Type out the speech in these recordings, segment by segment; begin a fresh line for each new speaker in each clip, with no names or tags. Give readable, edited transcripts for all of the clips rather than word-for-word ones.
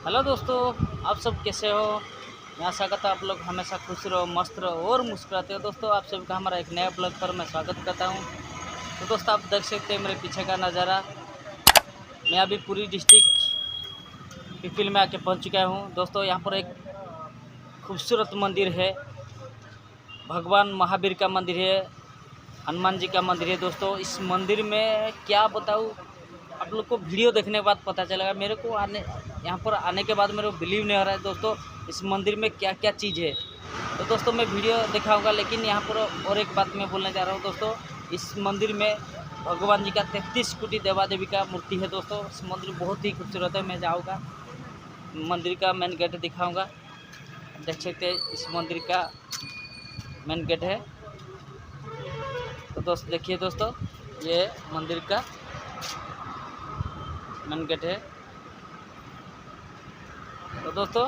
Hello दोस्तों, आप सब कैसे हो। मैं आशा करता आप लोग हमेशा खुश रहो, मस्त रहो और मुस्कुराते हो। दोस्तों, आप सभी का हमारा एक नया ब्लॉग पर मैं स्वागत करता हूं। तो दोस्तों, आप देख सकते हैं मेरे पीछे का नज़ारा। मैं अभी पूरी डिस्ट्रिक्ट पिपिल में आके पहुंच चुका हूं। दोस्तों, यहां पर एक खूबसूरत मंदिर है, भगवान महावीर का मंदिर है, हनुमान जी का मंदिर है। दोस्तों, इस मंदिर में क्या बताऊँ, आप लोग को वीडियो देखने के बाद पता चलेगा। मेरे को यहाँ पर आने के बाद मेरे को बिलीव नहीं हो रहा है दोस्तों, इस मंदिर में क्या क्या चीज़ है। तो दोस्तों, मैं वीडियो दिखाऊंगा, लेकिन यहाँ पर और एक बात मैं बोलने जा रहा हूँ दोस्तों। इस मंदिर में भगवान जी का 33 कोटि देवा देवी का मूर्ति है। दोस्तों, इस मंदिर बहुत ही खूबसूरत है। मैं जाऊँगा, मंदिर का मेन गेट दिखाऊँगा। देख सकते हैं, इस मंदिर का मेन गेट है। तो दोस्तों देखिए दोस्तों, ये मंदिर का मेन गेट है। तो दोस्तों,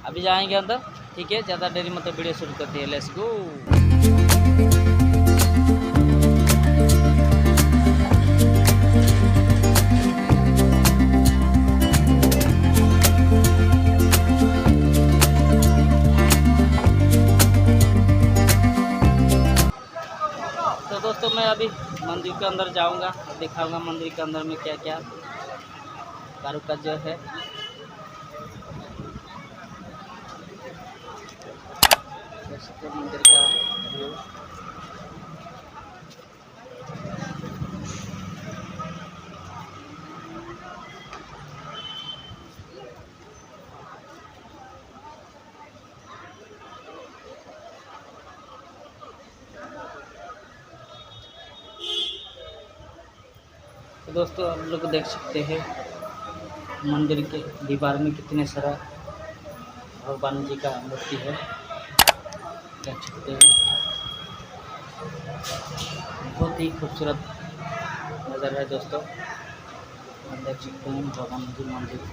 अभी जाएंगे अंदर, ठीक है। ज़्यादा देरी मतलब वीडियो शुरू करते हैं, लेट्स गो। तो दोस्तों, मैं अभी मंदिर के अंदर जाऊंगा, दिखाऊंगा मंदिर के अंदर में क्या क्या कारुकार्य है। मंदिर का व्यू। तो दोस्तों, आप लोग देख सकते हैं मंदिर के दीवार में कितने सारा भगवान जी का मूर्ति है, देख सकते हैं। बहुत ही खूबसूरत नज़र है दोस्तों, आप देख सकते हैं भगवान जी मंदिर।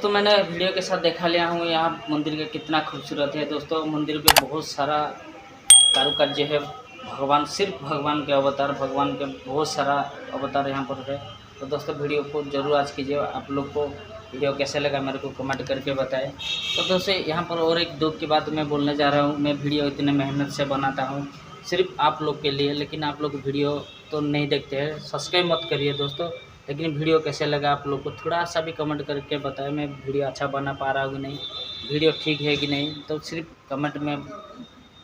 दोस्तों मैंने वीडियो के साथ देखा लिया हूँ यहाँ मंदिर का कितना खूबसूरत है। दोस्तों मंदिर पे बहुत सारा कारुकार्य है। भगवान, सिर्फ भगवान के अवतार, भगवान के बहुत सारा अवतार यहाँ पर है। तो दोस्तों वीडियो को जरूर आज कीजिए। आप लोग को वीडियो कैसे लगा मेरे को कमेंट करके बताएं। तो दोस्तों यहाँ पर और एक दुख की बात मैं बोलने जा रहा हूँ। मैं वीडियो इतने मेहनत से बनाता हूँ सिर्फ आप लोग के लिए, लेकिन आप लोग वीडियो तो नहीं देखते हैं। सब्सक्राइब मत करिए दोस्तों, लेकिन वीडियो कैसे लगा आप लोग को थोड़ा सा भी कमेंट करके बताएं। मैं वीडियो अच्छा बना पा रहा हूँ कि नहीं, वीडियो ठीक है कि नहीं, तो सिर्फ कमेंट में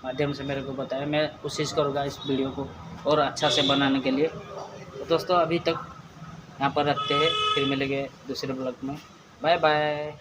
माध्यम से मेरे को बताएं। मैं कोशिश करूँगा इस वीडियो को और अच्छा से बनाने के लिए। तो दोस्तों अभी तक यहाँ पर रखते हैं, फिर मिलेंगे दूसरे ब्लॉग में। Bye bye.